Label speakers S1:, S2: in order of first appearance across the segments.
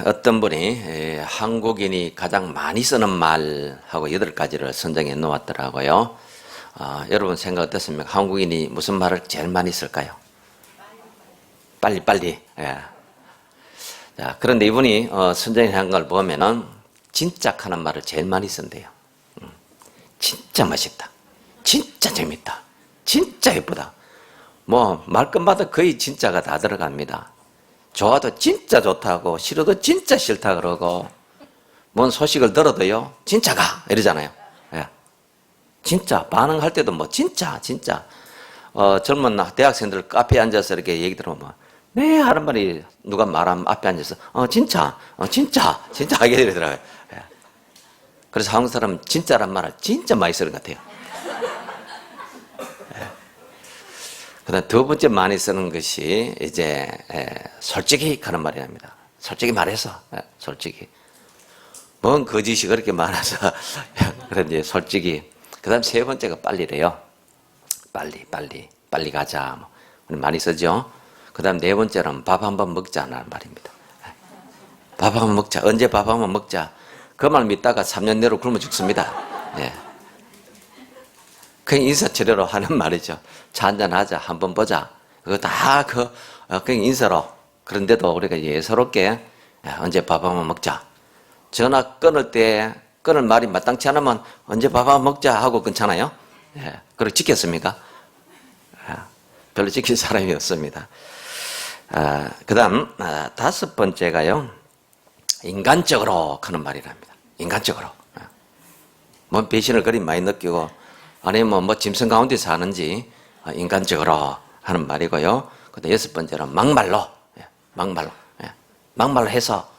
S1: 어떤 분이 한국인이 가장 많이 쓰는 말하고 8가지를 선정해 놓았더라고요. 여러분 생각 어떻습니까? 한국인이 무슨 말을 제일 많이 쓸까요? 빨리. 예. 자, 그런데 이분이 선정해 한 걸 보면은 진짜 하는 말을 제일 많이 쓴대요. 진짜 맛있다. 진짜 재밌다. 진짜 예쁘다. 뭐 말끝마다 거의 진짜가 다 들어갑니다. 좋아도 진짜 좋다고, 싫어도 진짜 싫다 그러고, 뭔 소식을 들어도요, 진짜가 이러잖아요. 예. 진짜 반응할 때도 뭐 진짜. 젊은 대학생들 카페에 앉아서 이렇게 얘기 들어보면 네 하는 말이 누가 말하면 앞에 앉아서 진짜 하게 되더라고요. 예. 그래서 한국 사람은 진짜란 말을 진짜 많이 쓰는 것 같아요. 그다음 두 번째 많이 쓰는 것이 이제 솔직히 하는 말이랍니다. 솔직히 말해서 솔직히 뭔 거짓이 그렇게 많아서 그런지 솔직히. 그다음 세 번째가 빨리래요. 빨리 가자. 뭐 우리 많이 쓰죠. 그다음 네 번째는 밥 한번 먹자는 말입니다. 밥 한번 먹자. 언제 밥 한번 먹자. 그 말 믿다가 3년 내로 굶어 죽습니다. 예. 그냥 인사치레로 하는 말이죠. 차 한잔 하자, 한번 보자. 그거 다 그냥 인사로. 그런데도 우리가 예사롭게 언제 밥 한번 먹자. 전화 끊을 때 끊을 말이 마땅치 않으면 언제 밥 한번 먹자 하고 끊잖아요. 예. 그걸 지켰습니까? 별로 지킬 사람이 없습니다. 그 다음 다섯 번째가요. 인간적으로 하는 말이랍니다. 인간적으로. 뭐 배신을 그리 많이 느끼고 아니면 뭐 짐승 가운데 사는지 인간적으로 하는 말이고요. 그다음 여섯 번째는 막말로 해서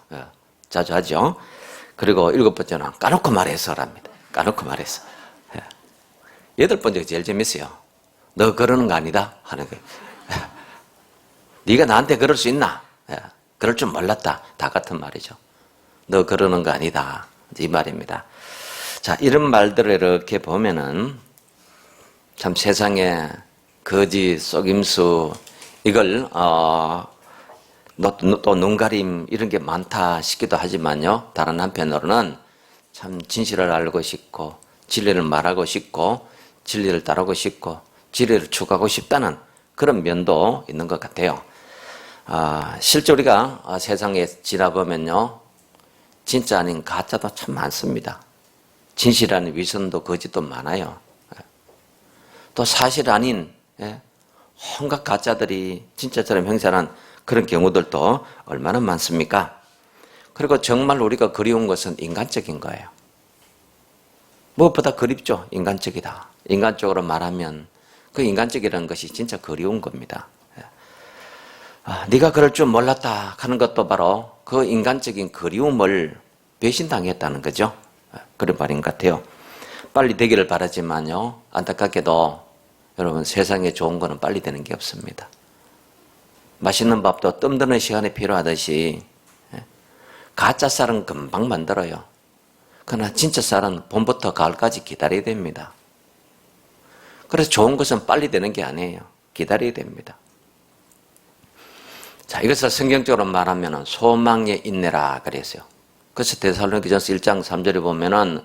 S1: 자주 하죠. 그리고 일곱 번째는 까놓고 말해서랍니다. 까놓고 말해서. 여덟 번째가 제일 재밌어요. 너 그러는 거 아니다 하는 거예요. 네가 나한테 그럴 수 있나? 그럴 줄 몰랐다. 다 같은 말이죠. 너 그러는 거 아니다. 이 말입니다. 자, 이런 말들을 이렇게 보면은 참 세상에 거짓, 속임수, 이걸 또 눈가림 이런 게 많다 싶기도 하지만요. 다른 한편으로는 참 진실을 알고 싶고 진리를 말하고 싶고 진리를 따르고 싶고 진리를 추구하고 싶다는 그런 면도 있는 것 같아요. 실제 우리가 세상에 지나보면요. 진짜 아닌 가짜도 참 많습니다. 진실 아닌 위선도 거짓도 많아요. 또 사실 아닌 온갖 가짜들이 진짜처럼 행세하는 그런 경우들도 얼마나 많습니까? 그리고 정말 우리가 그리운 것은 인간적인 거예요. 무엇보다 그립죠. 인간적이다. 인간적으로 말하면 그 인간적이라는 것이 진짜 그리운 겁니다. 네가 그럴 줄 몰랐다 하는 것도 바로 그 인간적인 그리움을 배신당했다는 거죠. 그런 말인 것 같아요. 빨리 되기를 바라지만요. 안타깝게도 여러분 세상에 좋은 거는 빨리 되는 게 없습니다. 맛있는 밥도 뜸드는 시간이 필요하듯이 가짜 쌀은 금방 만들어요. 그러나 진짜 쌀은 봄부터 가을까지 기다려야 됩니다. 그래서 좋은 것은 빨리 되는 게 아니에요. 기다려야 됩니다. 자, 이것을 성경적으로 말하면 소망의 인내라 그랬어요. 그래서 데살로니가전서 1장 3절에 보면은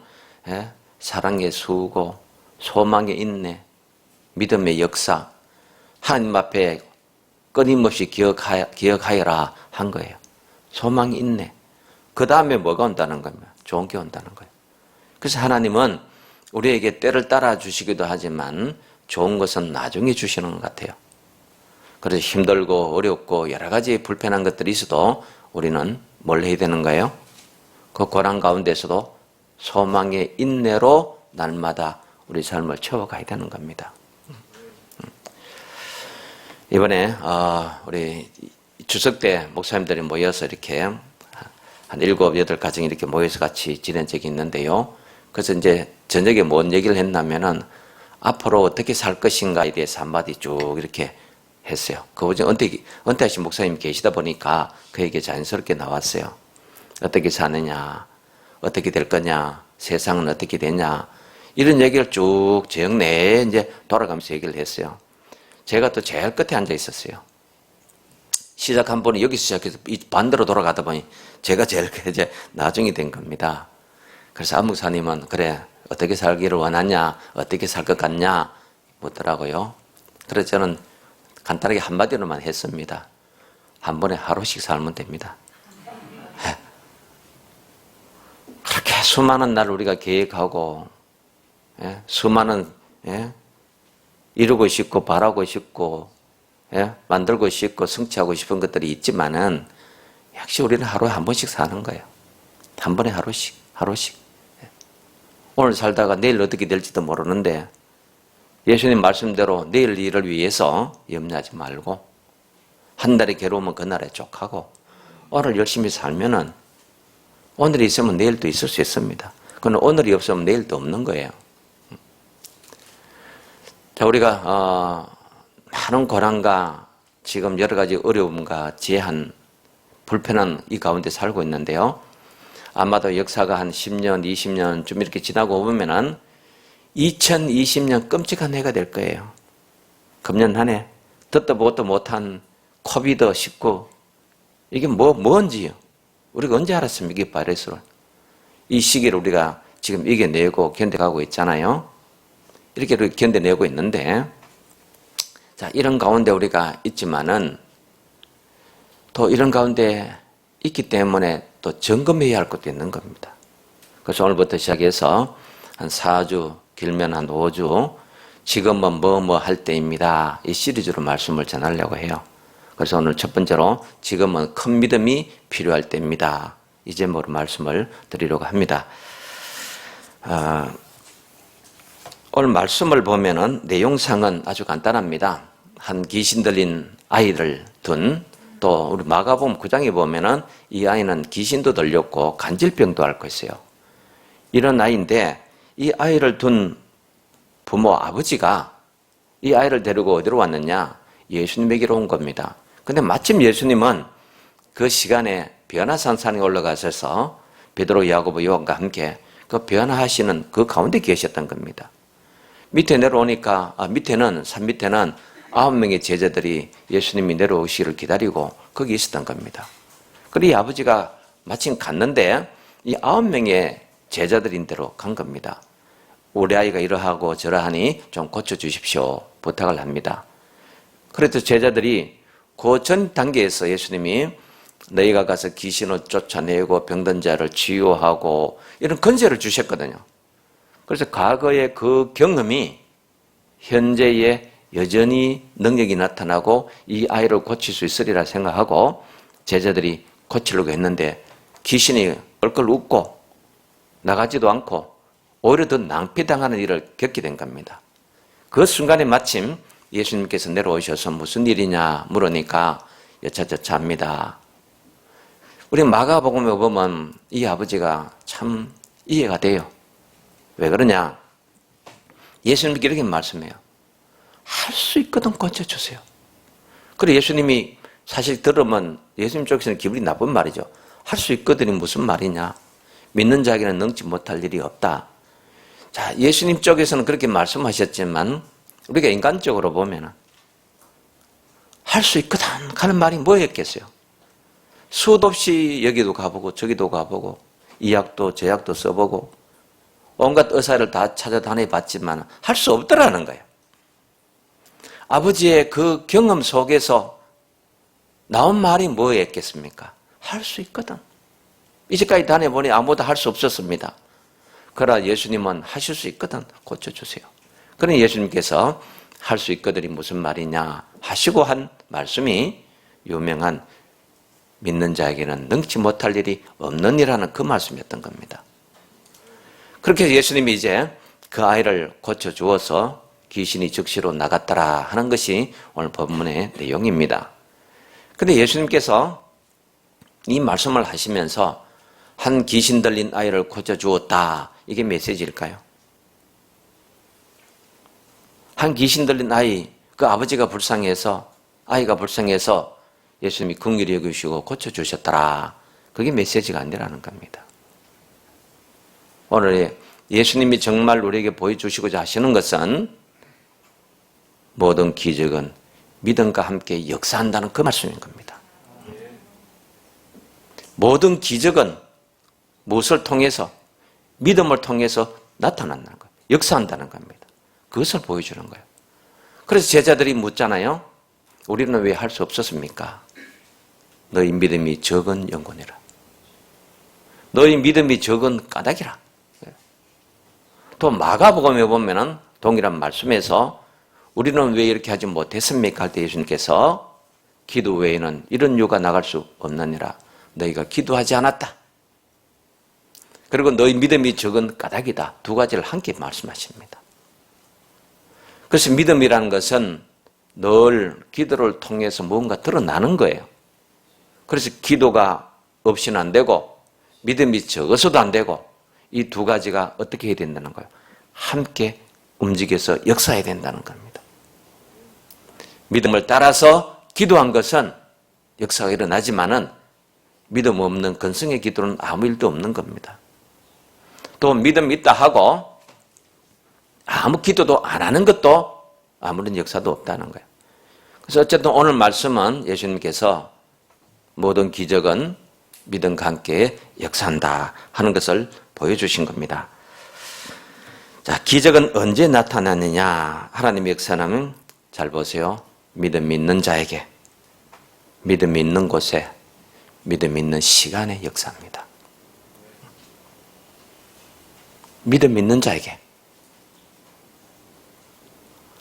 S1: 사랑의 수고, 소망의 인내, 믿음의 역사, 하나님 앞에 끊임없이 기억하여라 한 거예요. 소망의 인내. 그 다음에 뭐가 온다는 겁니다. 좋은 게 온다는 거예요. 그래서 하나님은 우리에게 때를 따라 주시기도 하지만 좋은 것은 나중에 주시는 것 같아요. 그래서 힘들고 어렵고 여러 가지 불편한 것들이 있어도 우리는 뭘 해야 되는 거예요? 그 고난 가운데서도 소망의 인내로 날마다 우리 삶을 채워가야 되는 겁니다. 이번에 우리 추석 때 목사님들이 모여서 이렇게 한 7, 8가정이 이렇게 모여서 같이 지낸 적이 있는데요. 그래서 이제 저녁에 뭔 얘기를 했냐면은 앞으로 어떻게 살 것인가에 대해서 한마디 쭉 이렇게 했어요. 그 중에 은퇴하신 목사님 계시다 보니까 그 얘기 자연스럽게 나왔어요. 어떻게 사느냐, 어떻게 될 거냐, 세상은 어떻게 되냐, 이런 얘기를 쭉 정내에 이제 돌아가면서 얘기를 했어요. 제가 또 제일 끝에 앉아 있었어요. 시작 한 번은 여기서 시작해서 반대로 돌아가다 보니 제가 제일 이제 나중이 된 겁니다. 그래서 안 목사님은 그래 어떻게 살기를 원하냐, 어떻게 살 것 같냐 묻더라고요. 그래서 저는 간단하게 한마디로만 했습니다. 한 번에 하루씩 살면 됩니다. 그렇게 수많은 날 우리가 계획하고 수많은 이루고 싶고 바라고 싶고 만들고 싶고 성취하고 싶은 것들이 있지만은 역시 우리는 하루에 한 번씩 사는 거예요. 한 번에 하루씩. 오늘 살다가 내일 어떻게 될지도 모르는데 예수님 말씀대로 내일 일을 위해서 염려하지 말고 한 달이 괴로우면 그날에 족하고 오늘 열심히 살면은 오늘이 있으면 내일도 있을 수 있습니다. 그건 오늘이 없으면 내일도 없는 거예요. 자, 우리가 많은 고난과 지금 여러 가지 어려움과 제한, 불편한 이 가운데 살고 있는데요. 아마도 역사가 한 10년, 20년 좀 이렇게 지나고 보면은 2020년 끔찍한 해가 될 거예요. 금년 한 해 듣도 보도 못한 코비드-19 이게 뭔지요. 우리가 언제 알았습니까? 이 바이러스를. 이 시기를 우리가 지금 이겨내고 견뎌가고 있잖아요. 이렇게 견뎌내고 있는데 자, 이런 가운데 우리가 있지만은 또 이런 가운데 있기 때문에 또 점검해야 할 것도 있는 겁니다. 그래서 오늘부터 시작해서 한 4주, 길면 한 5주, 지금은 뭐 할 때입니다. 이 시리즈로 말씀을 전하려고 해요. 그래서 오늘 첫 번째로 지금은 큰 믿음이 필요할 때입니다. 이 제목으로 말씀을 드리려고 합니다. 오늘 말씀을 보면은 내용상은 아주 간단합니다. 한 귀신 들린 아이를 둔 또 우리 마가복음 9장에 보면은 이 아이는 귀신도 들렸고 간질병도 앓고 있어요. 이런 아이인데 이 아이를 둔 부모 아버지가 이 아이를 데리고 어디로 왔느냐? 예수님에게로 온 겁니다. 근데 마침 예수님은 그 시간에 변화산상에 올라가셔서 베드로, 야고보, 요한과 함께 그 변화하시는 그 가운데 계셨던 겁니다. 밑에 내려오니까 산 밑에는 9명의 제자들이 예수님이 내려오시기를 기다리고 거기 있었던 겁니다. 그리고 이 아버지가 마침 갔는데 이 9명의 제자들인 대로 간 겁니다. 우리 아이가 이러하고 저러하니 좀 고쳐주십시오 부탁을 합니다. 그래서 제자들이 그 전 단계에서 예수님이 너희가 가서 귀신을 쫓아내고 병든 자를 치유하고 이런 권세를 주셨거든요. 그래서 과거의 그 경험이 현재의 여전히 능력이 나타나고 이 아이를 고칠 수 있으리라 생각하고 제자들이 고치려고 했는데 귀신이 얼굴 웃고 나가지도 않고 오히려 더 낭패당하는 일을 겪게 된 겁니다. 그 순간에 마침 예수님께서 내려오셔서 무슨 일이냐 물으니까 여차저차 합니다. 우리 마가복음에 보면 이 아버지가 참 이해가 돼요. 왜 그러냐? 예수님께 이렇게 말씀해요. 할 수 있거든 고쳐주세요. 그래 예수님이 사실 들으면 예수님 쪽에서는 기분이 나쁜 말이죠. 할 수 있거든이 무슨 말이냐? 믿는 자에게는 능치 못할 일이 없다. 자, 예수님 쪽에서는 그렇게 말씀하셨지만 우리가 인간적으로 보면 할 수 있거든 하는 말이 뭐였겠어요? 수도 없이 여기도 가보고 저기도 가보고 이 약도 저 약도 써보고 온갖 의사를 다 찾아다녀봤지만 할 수 없더라는 거예요. 아버지의 그 경험 속에서 나온 말이 뭐였겠습니까? 할 수 있거든. 이제까지 다녀보니 아무도 할 수 없었습니다. 그러나 예수님은 하실 수 있거든 고쳐주세요. 그러니 예수님께서 할 수 있거든이 무슨 말이냐 하시고 한 말씀이 유명한 믿는 자에게는 능치 못할 일이 없는 이라는 그 말씀이었던 겁니다. 그렇게 예수님이 이제 그 아이를 고쳐주어서 귀신이 즉시로 나갔더라 하는 것이 오늘 본문의 내용입니다. 그런데 예수님께서 이 말씀을 하시면서 한 귀신 들린 아이를 고쳐주었다. 이게 메시지일까요? 한 귀신 들린 아이, 그 아버지가 불쌍해서, 아이가 불쌍해서 예수님이 긍휼히 여기시고 고쳐주셨더라. 그게 메시지가 아니라는 겁니다. 오늘 예수님이 정말 우리에게 보여주시고자 하시는 것은 모든 기적은 믿음과 함께 역사한다는 그 말씀인 겁니다. 모든 기적은 무엇을 통해서? 믿음을 통해서 나타난다는 거예요. 역사한다는 겁니다. 그것을 보여주는 거예요. 그래서 제자들이 묻잖아요. 우리는 왜 할 수 없었습니까? 너희 믿음이 적은 영혼이라. 너희 믿음이 적은 까닭이라. 또 마가복음에 보면은 동일한 말씀에서 우리는 왜 이렇게 하지 못했습니까? 할 때 예수님께서 기도 외에는 이런 유가 나갈 수 없느니라. 너희가 기도하지 않았다. 그리고 너희 믿음이 적은 까닭이다. 두 가지를 함께 말씀하십니다. 그래서 믿음이라는 것은 늘 기도를 통해서 뭔가 드러나는 거예요. 그래서 기도가 없이는 안 되고 믿음이 적어서도 안 되고 이 두 가지가 어떻게 해야 된다는 거예요? 함께 움직여서 역사해야 된다는 겁니다. 믿음을 따라서 기도한 것은 역사가 일어나지만은 믿음 없는 근성의 기도는 아무 일도 없는 겁니다. 또 믿음이 있다 하고 아무 기도도 안 하는 것도 아무런 역사도 없다는 거예요. 그래서 어쨌든 오늘 말씀은 예수님께서 모든 기적은 믿음과 함께 역사한다 하는 것을 보여주신 겁니다. 자, 기적은 언제 나타나느냐? 하나님의 역사는 잘 보세요. 믿음 있는 자에게, 믿음 있는 곳에, 믿음 있는 시간의 역사입니다. 믿음 있는 자에게,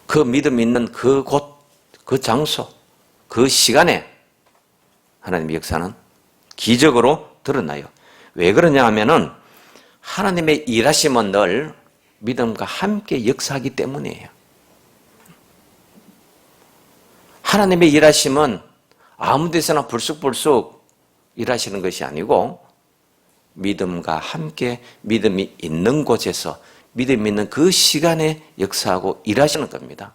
S1: 그 믿음 있는 그 곳, 그 장소, 그 시간에 하나님의 역사는 기적으로 드러나요. 왜 그러냐 하면은 하나님의 일하심은 늘 믿음과 함께 역사하기 때문이에요. 하나님의 일하심은 아무 데서나 불쑥불쑥 일하시는 것이 아니고 믿음과 함께 믿음이 있는 곳에서 믿음 있는 그 시간에 역사하고 일하시는 겁니다.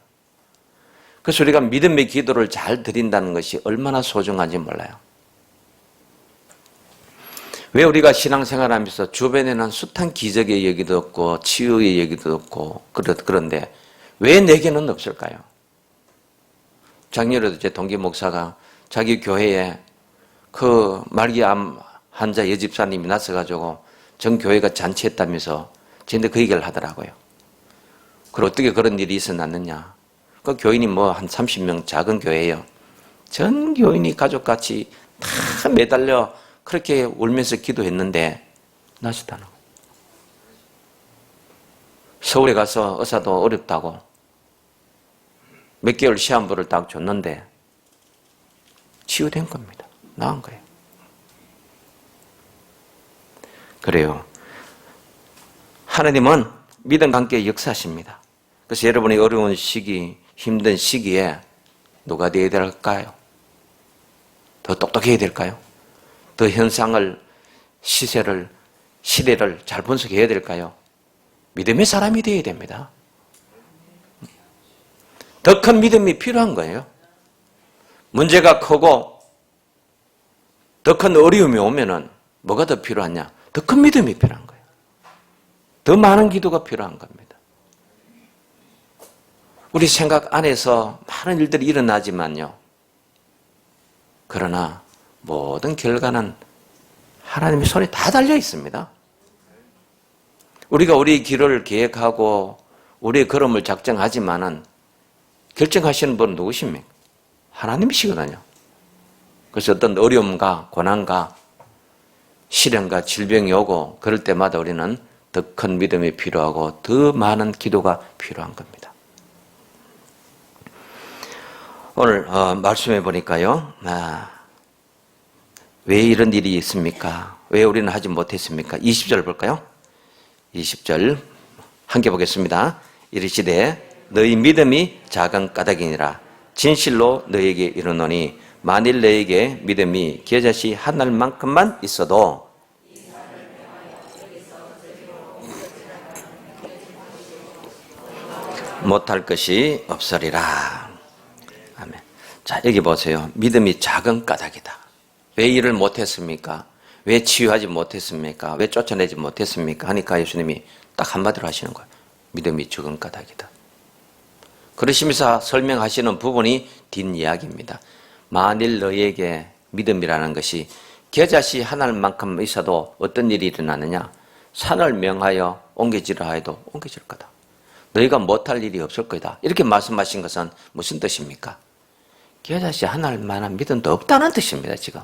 S1: 그래서 우리가 믿음의 기도를 잘 드린다는 것이 얼마나 소중한지 몰라요. 왜 우리가 신앙생활하면서 주변에는 숱한 기적의 얘기도 없고 치유의 얘기도 없고 그런데 왜 내게는 없을까요? 작년에도 제 동기 목사가 자기 교회에 그 말기암 환자 여집사님이 났어가지고 전 교회가 잔치했다면서 저한테 그 얘기를 하더라고요. 그럼 어떻게 그런 일이 있었느냐? 그 교인이 뭐 한 30명 작은 교회예요. 전 교인이 가족같이 다 매달려 그렇게 울면서 기도했는데 나셨다는 거예요. 서울에 가서 의사도 어렵다고 몇 개월 시한부를 딱 줬는데 치유된 겁니다. 나은 거예요. 그래요. 하나님은 믿음과 함께 역사하십니다. 그래서 여러분이 어려운 시기, 힘든 시기에 누가 되어야 될까요? 더 똑똑해야 될까요? 더 현상을, 시세를, 시대를 잘 분석해야 될까요? 믿음의 사람이 되어야 됩니다. 더 큰 믿음이 필요한 거예요. 문제가 크고 더 큰 어려움이 오면은 뭐가 더 필요하냐? 더 큰 믿음이 필요한 거예요. 더 많은 기도가 필요한 겁니다. 우리 생각 안에서 많은 일들이 일어나지만요. 그러나 모든 결과는 하나님의 손에 다 달려 있습니다. 우리가 우리의 길을 계획하고 우리의 걸음을 작정하지만은 결정하시는 분은 누구십니까? 하나님이시거든요. 그래서 어떤 어려움과 고난과 시련과 질병이 오고 그럴 때마다 우리는 더 큰 믿음이 필요하고 더 많은 기도가 필요한 겁니다. 오늘 말씀해 보니까요. 왜 이런 일이 있습니까? 왜 우리는 하지 못했습니까? 20절 볼까요? 20절 함께 보겠습니다. 이르시되 너희 믿음이 작은 까닭이니라. 진실로 너희에게 이르노니 만일 너희에게 믿음이 겨자씨 한 알만큼만 있어도 못할 것이 없으리라. 아멘. 자, 여기 보세요. 믿음이 작은 까닭이다. 왜 일을 못했습니까? 왜 치유하지 못했습니까? 왜 쫓아내지 못했습니까? 하니까 예수님이 딱 한마디로 하시는 거예요. 믿음이 적은 까닭이다. 그러시면서 설명하시는 부분이 뒷이야기입니다. 만일 너희에게 믿음이라는 것이 겨자씨 하나만큼 있어도 어떤 일이 일어나느냐? 산을 명하여 옮겨지라 해도 옮겨질 거다. 너희가 못할 일이 없을 거다. 이렇게 말씀하신 것은 무슨 뜻입니까? 겨자씨 하나만한 믿음도 없다는 뜻입니다. 지금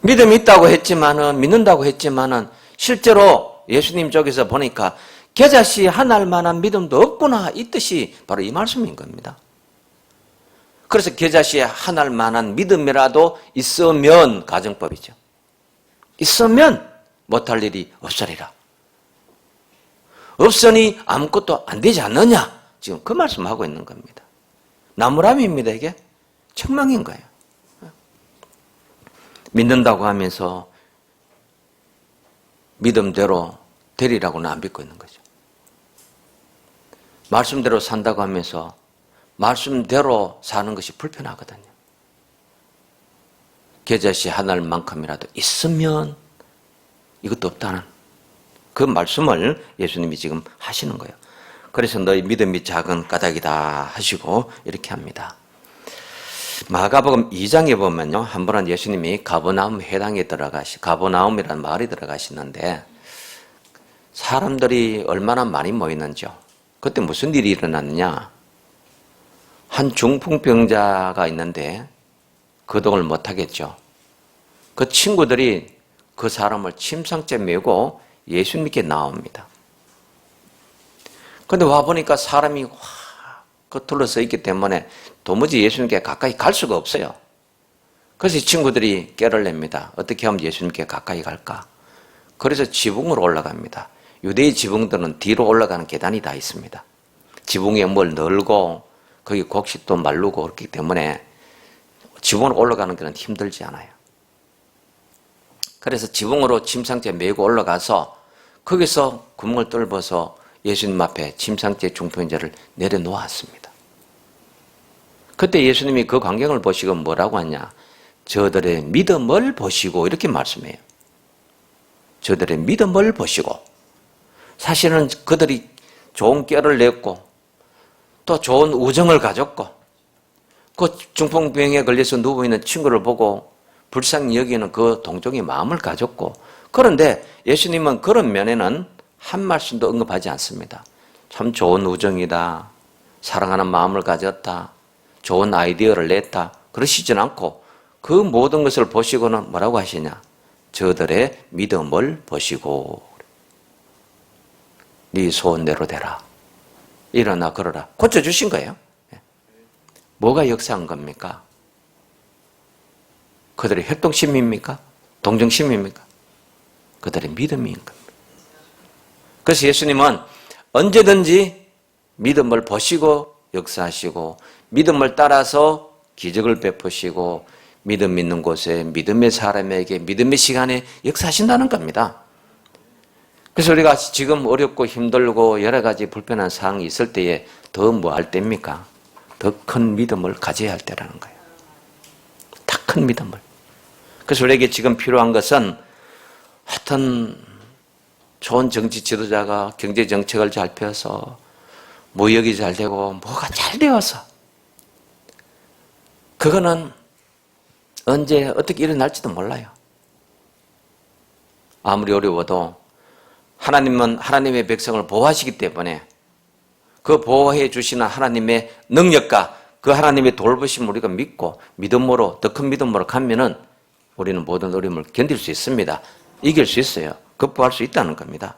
S1: 믿음이 있다고 했지만은, 믿는다고 했지만은 실제로 예수님 쪽에서 보니까 겨자씨 하나만한 믿음도 없구나, 이 뜻이 바로 이 말씀인 겁니다. 그래서 겨자씨 하나만한 믿음이라도 있으면, 가정법이죠, 있으면 못할 일이 없으리라. 없으니 아무것도 안 되지 않느냐, 지금 그 말씀하고 있는 겁니다. 나무람입니다. 이게 책망인 거예요. 믿는다고 하면서 믿음대로 되리라고는 안 믿고 있는 거죠. 말씀대로 산다고 하면서 말씀대로 사는 것이 불편하거든요. 겨자씨 하나만큼이라도 있으면 이것도 없다는 그 말씀을 예수님이 지금 하시는 거예요. 그래서 너희 믿음이 작은 까닭이다 하시고 이렇게 합니다. 마가복음 2장에 보면요, 한 번은 예수님이 가버나움 회당에 가버나움이라는 마을에 들어가시는데 사람들이 얼마나 많이 모이는지요. 그때 무슨 일이 일어났느냐? 한 중풍병자가 있는데 거동을 못하겠죠. 그 친구들이 그 사람을 침상째 메고 예수님께 나옵니다. 그런데 와보니까 사람이 확 둘러서 있기 때문에 도무지 예수님께 가까이 갈 수가 없어요. 그래서 이 친구들이 깨를 냅니다. 어떻게 하면 예수님께 가까이 갈까? 그래서 지붕으로 올라갑니다. 유대의 지붕들은 뒤로 올라가는 계단이 다 있습니다. 지붕에 뭘 널고 거기 곡식도 마르고 그렇기 때문에 지붕으로 올라가는 것은 힘들지 않아요. 그래서 지붕으로 침상째 메고 올라가서 거기서 구멍을 뚫어서 예수님 앞에 침상째 중풍자를 내려놓았습니다. 그때 예수님이 그 광경을 보시고 뭐라고 하냐? 저들의 믿음을 보시고 이렇게 말씀해요. 저들의 믿음을 보시고. 사실은 그들이 좋은 꾀를 냈고 또 좋은 우정을 가졌고 그 중풍병에 걸려서 누워있는 친구를 보고 불쌍히 여기는 그 동정의 마음을 가졌고, 그런데 예수님은 그런 면에는 한 말씀도 언급하지 않습니다. 참 좋은 우정이다, 사랑하는 마음을 가졌다, 좋은 아이디어를 냈다, 그러시진 않고 그 모든 것을 보시고는 뭐라고 하시냐? 저들의 믿음을 보시고 네 소원대로 되라, 일어나 걸어라, 고쳐주신 거예요. 뭐가 역사한 겁니까? 그들의 협동심입니까? 동정심입니까? 그들의 믿음인 겁니다. 그래서 예수님은 언제든지 믿음을 보시고 역사하시고 믿음을 따라서 기적을 베푸시고 믿음 있는 곳에 믿음의 사람에게 믿음의 시간에 역사하신다는 겁니다. 그래서 우리가 지금 어렵고 힘들고 여러 가지 불편한 상황이 있을 때에 더 뭐 할 때입니까? 더 큰 믿음을 가져야 할 때라는 거예요. 더 큰 믿음을. 그래서 우리에게 지금 필요한 것은 하여튼 좋은 정치 지도자가 경제 정책을 잘 펴서 무역이 잘 되고 뭐가 잘 되어서, 그거는 언제 어떻게 일어날지도 몰라요. 아무리 어려워도 하나님은 하나님의 백성을 보호하시기 때문에 그 보호해 주시는 하나님의 능력과 그 하나님의 돌보심을 우리가 믿고 믿음으로, 더 큰 믿음으로 가면은 우리는 모든 어려움을 견딜 수 있습니다. 이길 수 있어요. 극복할 수 있다는 겁니다.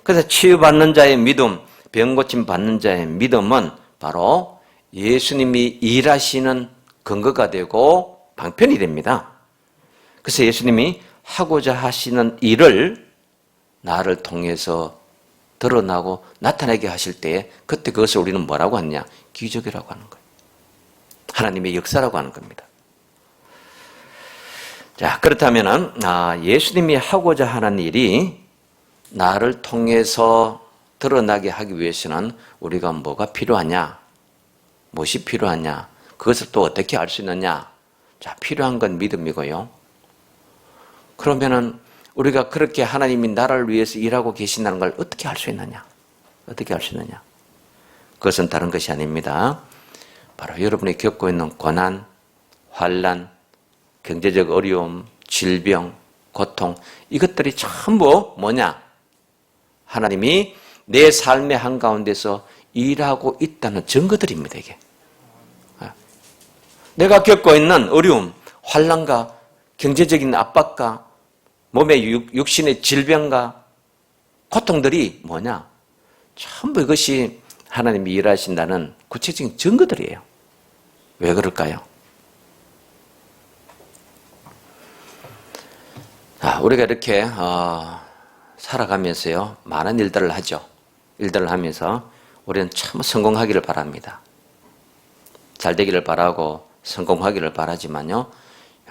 S1: 그래서 치유받는 자의 믿음, 병고침 받는 자의 믿음은 바로 예수님이 일하시는 근거가 되고 방편이 됩니다. 그래서 예수님이 하고자 하시는 일을 나를 통해서 드러나고 나타나게 하실 때에 그때 그것을 우리는 뭐라고 하느냐? 기적이라고 하는 거예요. 하나님의 역사라고 하는 겁니다. 자, 그렇다면은 예수님이 하고자 하는 일이 나를 통해서 드러나게 하기 위해서는 우리가 뭐가 필요하냐? 무엇이 필요하냐? 그것을 또 어떻게 알 수 있느냐? 자, 필요한 건 믿음이고요. 그러면은 우리가 그렇게 하나님이 나를 위해서 일하고 계신다는 걸 어떻게 알 수 있느냐? 어떻게 알 수 있느냐? 그것은 다른 것이 아닙니다. 바로 여러분이 겪고 있는 고난, 환난, 경제적 어려움, 질병, 고통, 이것들이 전부 뭐냐? 하나님이 내 삶의 한가운데서 일하고 있다는 증거들입니다, 이게. 내가 겪고 있는 어려움, 환난과 경제적인 압박과 몸의 육신의 질병과 고통들이 뭐냐? 전부 이것이 하나님이 일하신다는 구체적인 증거들이에요. 왜 그럴까요? 우리가 이렇게 살아가면서요, 많은 일들을 하죠. 일들을 하면서 우리는 참 성공하기를 바랍니다. 잘 되기를 바라고 성공하기를 바라지만요,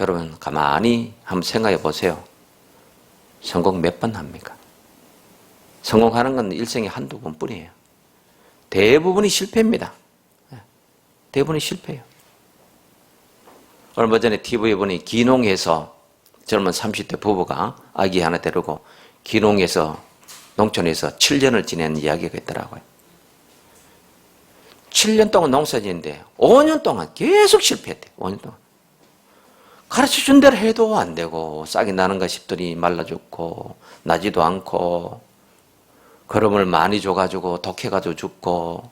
S1: 여러분 가만히 한번 생각해 보세요. 성공 몇 번 합니까? 성공하는 건 일생에 한두 번뿐이에요. 대부분이 실패입니다. 대부분이 실패예요. 얼마 전에 TV에 보니 기농에서 젊은 30대 부부가 아기 하나 데리고 기농에서 농촌에서 7년을 지낸 이야기가 있더라고요. 7년 동안 농사 지는데 5년 동안 계속 실패했대요. 5년 동안. 가르쳐준 대로 해도 안 되고 싹이 나는가 싶더니 말라 죽고 나지도 않고 거름을 많이 줘가지고 독해가지고 죽고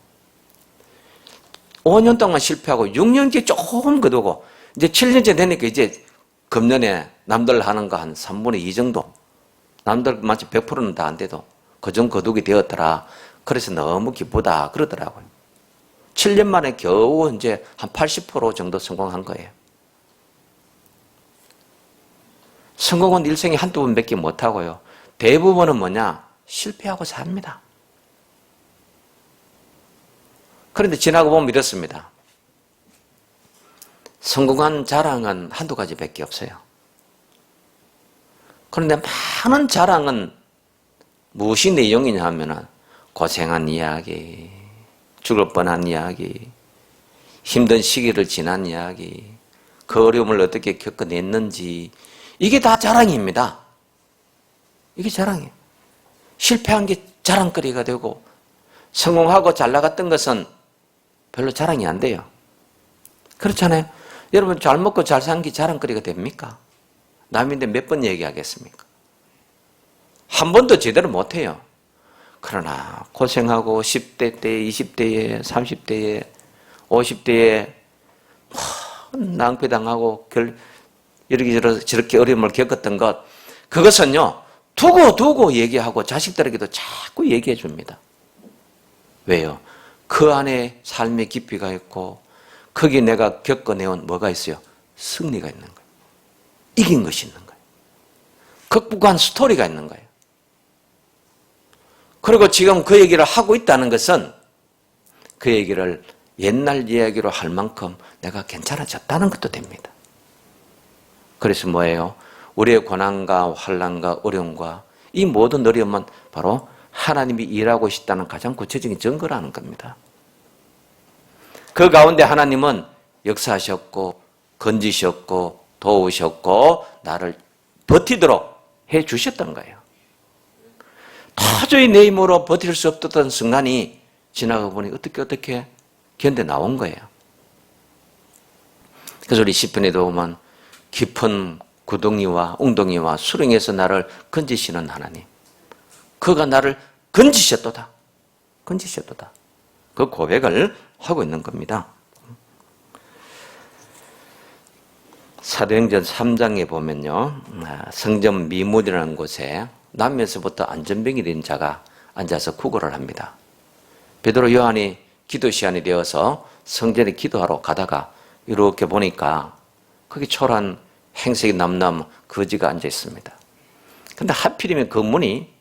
S1: 5년 동안 실패하고 6년째 조금 거두고 이제 7년째 되니까 이제 금년에 남들 하는 거 한 3분의 2 정도 남들 마치 100%는 다 안 돼도 그 정도 거두게 되었더라. 그래서 너무 기쁘다 그러더라고요. 7년 만에 겨우 이제 한 80% 정도 성공한 거예요. 성공은 일생에 한두 번밖에 못하고요. 대부분은 뭐냐? 실패하고 삽니다. 그런데 지나고 보면 이렇습니다. 성공한 자랑은 한두 가지밖에 없어요. 그런데 많은 자랑은 무엇이 내용이냐 하면은 고생한 이야기, 죽을 뻔한 이야기, 힘든 시기를 지난 이야기, 그 어려움을 어떻게 겪어냈는지 이게 다 자랑입니다. 이게 자랑이에요. 실패한 게 자랑거리가 되고 성공하고 잘 나갔던 것은 별로 자랑이 안 돼요. 그렇잖아요. 여러분 잘 먹고 잘 산 게 자랑거리가 됩니까? 남인데 몇 번 얘기하겠습니까? 한 번도 제대로 못해요. 그러나 고생하고 10대 때, 20대에, 30대에, 50대에 낭패당하고 이렇게 저렇게 어려움을 겪었던 것, 그것은요 두고 얘기하고 자식들에게도 자꾸 얘기해 줍니다. 왜요? 그 안에 삶의 깊이가 있고 거기에 내가 겪어내온 뭐가 있어요? 승리가 있는 거예요. 이긴 것이 있는 거예요. 극복한 스토리가 있는 거예요. 그리고 지금 그 얘기를 하고 있다는 것은 그 얘기를 옛날 이야기로 할 만큼 내가 괜찮아졌다는 것도 됩니다. 그래서 뭐예요? 우리의 고난과 환난과 어려움과 이 모든 어려움은 바로 하나님이 일하고 있다는 가장 구체적인 증거라는 겁니다. 그 가운데 하나님은 역사하셨고 건지셨고 도우셨고 나를 버티도록 해주셨던 거예요. 도저히 내 힘으로 버틸 수 없었던 순간이 지나가 보니 어떻게 견뎌 나온 거예요. 그래서 우리 시편에도 보면 깊은 구덩이와 웅덩이와 수렁에서 나를 건지시는 하나님, 그가 나를 건지셨도다. 그 고백을 하고 있는 겁니다. 사도행전 3장에 보면요, 성전 미문이라는 곳에 남에서부터 안전병이 된 자가 앉아서 구걸을 합니다. 베드로 요한이 기도 시간이 되어서 성전에 기도하러 가다가 이렇게 보니까 거기 초라한 행색이 남남 거지가 앉아 있습니다. 근데 하필이면 그 문이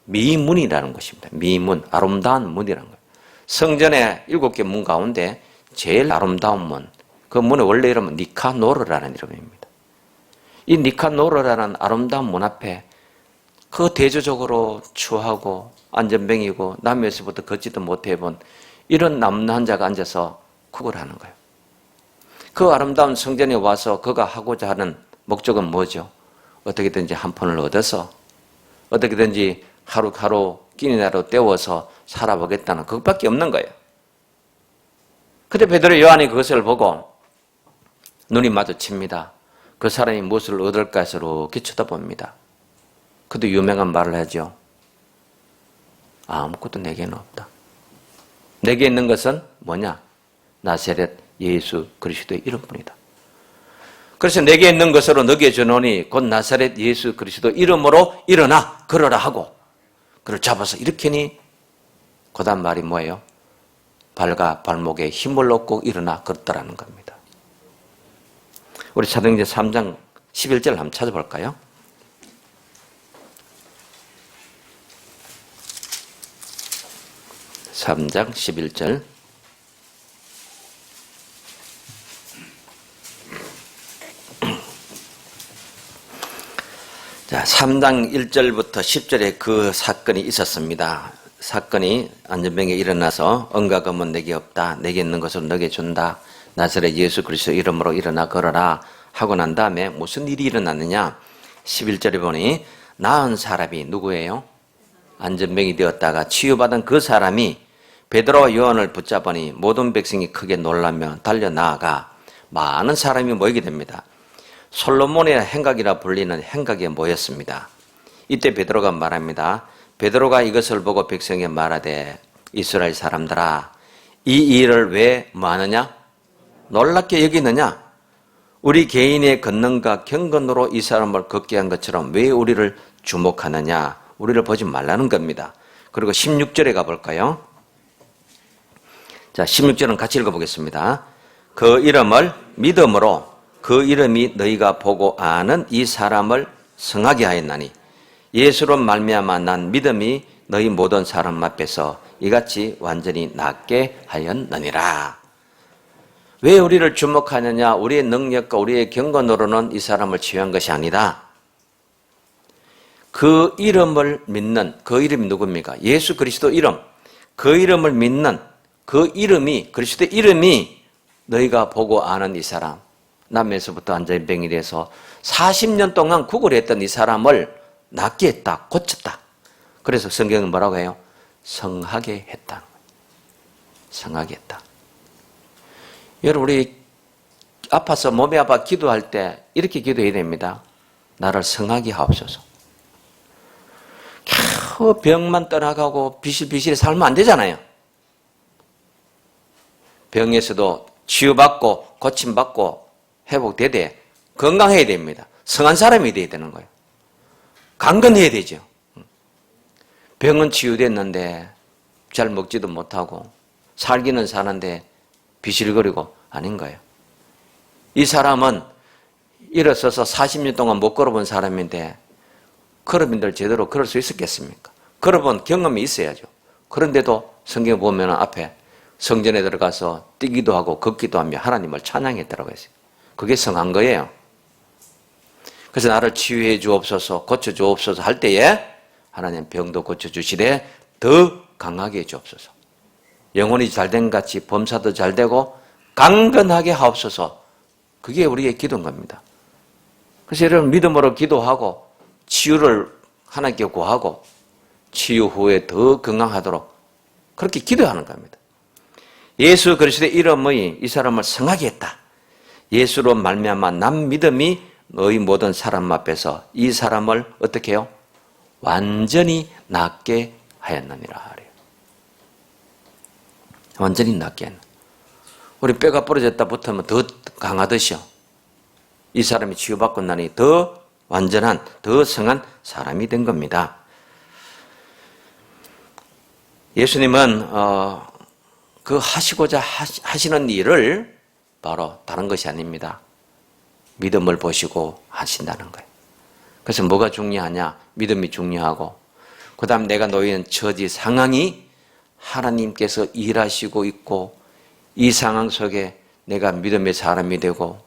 S1: 미문이라는 것입니다. 미문, 아름다운 문이라는 거예요. 성전의 7개 문 가운데 제일 아름다운 문, 그 문의 원래 이름은 니카노르라는 이름입니다. 이 니카노르라는 아름다운 문 앞에 그 대조적으로 추하고 안전병이고 남에서부터 걷지도 못해본 이런 남한 자가 앉아서 구걸하는 거예요. 그 아름다운 성전에 와서 그가 하고자 하는 목적은 뭐죠? 어떻게든지 한 푼을 얻어서 어떻게든지 하루하루 끼니나루 때워서 살아보겠다는 그것밖에 없는 거예요. 그때 베드로 요한이 그것을 보고 눈이 마주칩니다. 그 사람이 무엇을 얻을까 해서 이렇게 쳐다봅니다. 그도 유명한 말을 하죠. 아무것도 내게는 없다. 내게 있는 것은 뭐냐? 나사렛 예수 그리스도의 이름뿐이다. 그래서 내게 있는 것으로 너게 주노니 곧 나사렛 예수 그리스도 이름으로 일어나 걸어라 하고 그를 잡아서 일으키니 그 다음 말이 뭐예요? 발과 발목에 힘을 얻고 일어나 걷더라는 겁니다. 우리 사도행전 3장 11절 한번 찾아볼까요? (3장 11절) 자, 3장 1절부터 10절에 그 사건이 있었습니다. 사건이 안전병에 일어나서 은과 금은 내게 없다. 내게 있는 것을 너게 준다. 나사렛 예수 그리스도 이름으로 일어나 걸어라 하고 난 다음에 무슨 일이 일어났느냐? 11절에 보니 나은 사람이 누구예요? 안전병이 되었다가 치유받은 그 사람이 베드로와 요한을 붙잡으니 모든 백성이 크게 놀라며 달려나아가 많은 사람이 모이게 됩니다. 솔로몬의 행각이라 불리는 행각에 모였습니다. 이때 베드로가 말합니다. 베드로가 이것을 보고 백성에 말하되 이스라엘 사람들아 이 일을 왜 뭐하느냐? 놀랍게 여기느냐? 우리 개인의 권능과 경건으로 이 사람을 걷게 한 것처럼 왜 우리를 주목하느냐? 우리를 보지 말라는 겁니다. 그리고 16절에 가볼까요? 자, 16절은 같이 읽어보겠습니다. 그 이름을 믿음으로 그 이름이 너희가 보고 아는 이 사람을 성하게 하였나니 예수로 말미암아 난 믿음이 너희 모든 사람 앞에서 이같이 완전히 낫게 하였느니라. 왜 우리를 주목하느냐? 우리의 능력과 우리의 경건으로는 이 사람을 치유한 것이 아니다. 그 이름을 믿는, 그 이름이 누굽니까? 예수 그리스도 이름. 그 이름을 믿는 그 이름이, 그리스도의 이름이 너희가 보고 아는 이 사람. 남에서부터 안전병이 돼서 40년 동안 구걸했던 이 사람을 낫게 했다, 고쳤다. 그래서 성경은 뭐라고 해요? 성하게 했다. 성하게 했다. 여러분, 우리 아파서 몸이 아파 기도할 때 이렇게 기도해야 됩니다. 나를 성하게 하옵소서. 겨우 병만 떠나가고 비실비실 살면 안 되잖아요. 병에서도 치유받고 고침받고 회복되되 건강해야 됩니다. 성한 사람이 돼야 되는 거예요. 강건해야 되죠. 병은 치유됐는데 잘 먹지도 못하고 살기는 사는데 비실거리고 아닌 거예요. 이 사람은 일어서서 40년 동안 못 걸어본 사람인데 걸어본들 제대로 걸을 수 있었겠습니까? 걸어본 경험이 있어야죠. 그런데도 성경 보면 앞에 성전에 들어가서 뛰기도 하고 걷기도 하며 하나님을 찬양했다고 했어요. 그게 성한 거예요. 그래서 나를 치유해 주옵소서, 고쳐 주옵소서 할 때에 하나님 병도 고쳐 주시되 더 강하게 해 주옵소서. 영혼이 잘된 같이 범사도 잘 되고 강건하게 하옵소서. 그게 우리의 기도인 겁니다. 그래서 여러분 믿음으로 기도하고 치유를 하나님께 구하고 치유 후에 더 건강하도록 그렇게 기도하는 겁니다. 예수 그리스도의 이름이 이 사람을 성하게 했다. 예수로 말미암아 난 믿음이 너희 모든 사람 앞에서 이 사람을 어떻게 해요? 완전히 낫게 하였느니라. 완전히 낫게 했나. 우리 뼈가 부러졌다 붙으면 더 강하듯이요. 이 사람이 치유받고 나니 더 완전한, 더 성한 사람이 된 겁니다. 예수님은 그 하시고자 하시는 일을 바로 다른 것이 아닙니다. 믿음을 보시고 하신다는 거예요. 그래서 뭐가 중요하냐? 믿음이 중요하고 그 다음 내가 놓이는 처지 상황이 하나님께서 일하시고 있고 이 상황 속에 내가 믿음의 사람이 되고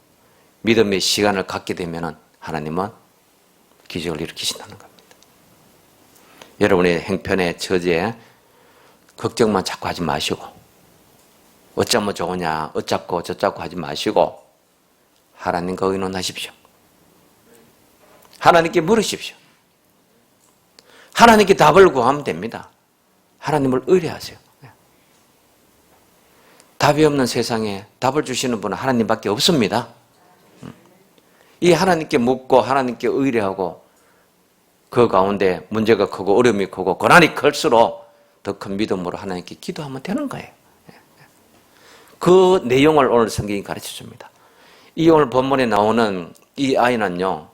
S1: 믿음의 시간을 갖게 되면 하나님은 기적을 일으키신다는 겁니다. 여러분의 행편의 처지에 걱정만 자꾸 하지 마시고 어쩌면 좋으냐 어쩌고 저쩌고 하지 마시고 하나님과 의논하십시오. 하나님께 물으십시오. 하나님께 답을 구하면 됩니다. 하나님을 의뢰하세요. 답이 없는 세상에 답을 주시는 분은 하나님밖에 없습니다. 이 하나님께 묻고 하나님께 의뢰하고 그 가운데 문제가 크고 어려움이 크고 고난이 클수록 더 큰 믿음으로 하나님께 기도하면 되는 거예요. 그 내용을 오늘 성경이 가르쳐 줍니다. 이 오늘 본문에 나오는 이 아이는요,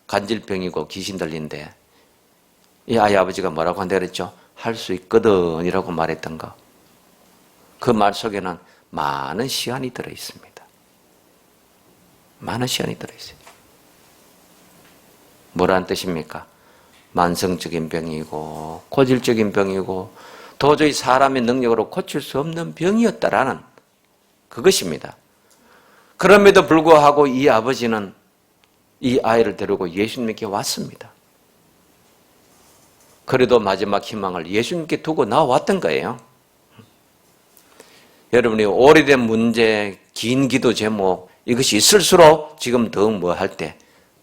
S1: 간질병이고 귀신 들린데 이 아이 아버지가 뭐라고 한다 그랬죠? 할 수 있거든 이라고 말했던 거. 그 말 속에는 많은 시간이 들어 있습니다. 많은 시간이 들어 있어요. 뭐라는 뜻입니까? 만성적인 병이고 고질적인 병이고 도저히 사람의 능력으로 고칠 수 없는 병이었다라는 그것입니다. 그럼에도 불구하고 이 아버지는 이 아이를 데리고 예수님께 왔습니다. 그래도 마지막 희망을 예수님께 두고 나왔던 거예요. 여러분이 오래된 문제, 긴 기도 제목 이것이 있을수록 지금 더 뭐 할 때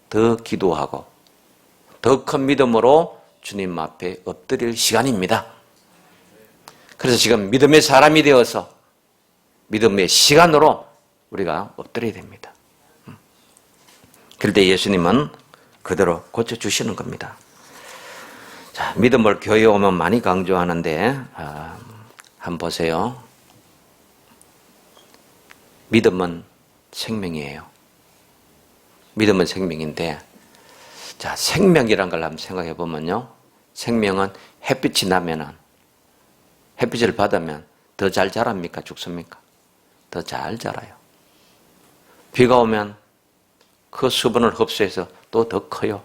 S1: 더 기도하고 더 큰 믿음으로 주님 앞에 엎드릴 시간입니다. 그래서 지금 믿음의 사람이 되어서 믿음의 시간으로 우리가 엎드려야 됩니다. 그럴 때 예수님은 그대로 고쳐주시는 겁니다. 자, 믿음을 교회에 오면 많이 강조하는데 한번 보세요. 믿음은 생명이에요. 믿음은 생명인데, 자, 생명이란 걸 한번 생각해 보면요. 생명은 햇빛이 나면은, 햇빛을 받으면 더 잘 자랍니까? 죽습니까? 더 잘 자라요. 비가 오면 그 수분을 흡수해서 또 더 커요.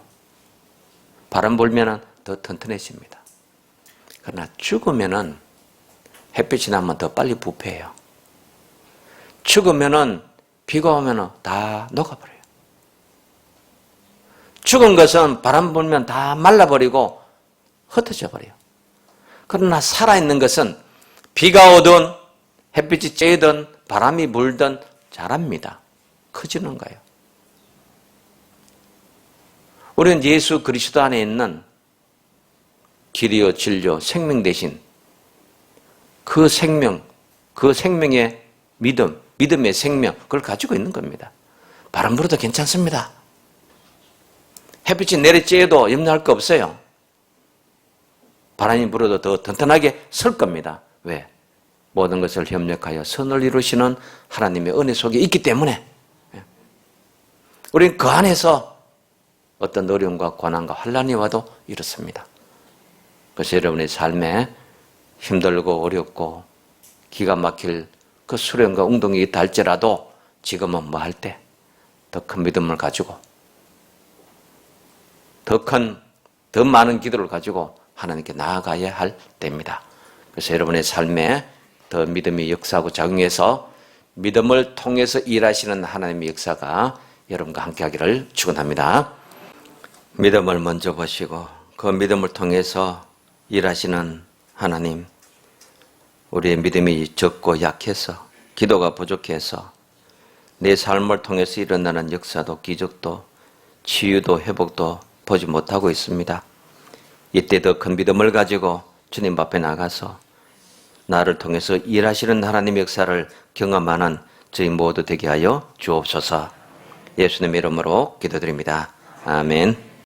S1: 바람 불면은 더 튼튼해집니다. 그러나 죽으면은 햇빛이 나면 더 빨리 부패해요. 죽으면은 비가 오면은 다 녹아버려요. 죽은 것은 바람 불면 다 말라버리고 흩어져 버려요. 그러나 살아있는 것은 비가 오든 햇빛이 쬐든 바람이 불든 자랍니다. 커지는 거예요. 우리는 예수 그리스도 안에 있는 길이요 진료 생명 대신 그 생명, 그 생명의 믿음, 믿음의 생명 그걸 가지고 있는 겁니다. 바람 불어도 괜찮습니다. 햇빛이 내리쬐도 염려할 거 없어요. 바람이 불어도 더 튼튼하게 설 겁니다. 왜? 모든 것을 협력하여 선을 이루시는 하나님의 은혜 속에 있기 때문에 우리는 그 안에서 어떤 어려움과 고난과 환난이 와도 이렇습니다. 그래서 여러분의 삶에 힘들고 어렵고 기가 막힐 그 수련과 웅덩이에 닿을지라도 지금은 뭐 할 때 더 큰 믿음을 가지고 더 많은 기도를 가지고 하나님께 나아가야 할 때입니다. 그래서 여러분의 삶에 더 믿음이 역사하고 작용해서 믿음을 통해서 일하시는 하나님의 역사가 여러분과 함께 하기를 축원합니다. 믿음을 먼저 보시고 그 믿음을 통해서 일하시는 하나님, 우리의 믿음이 적고 약해서 기도가 부족해서 내 삶을 통해서 일어나는 역사도 기적도 치유도 회복도 보지 못하고 있습니다. 이때 더 큰 믿음을 가지고 주님 앞에 나가서 나를 통해서 일하시는 하나님의 역사를 경험하는 저희 모두 되게 하여 주옵소서. 예수님의 이름으로 기도드립니다. 아멘.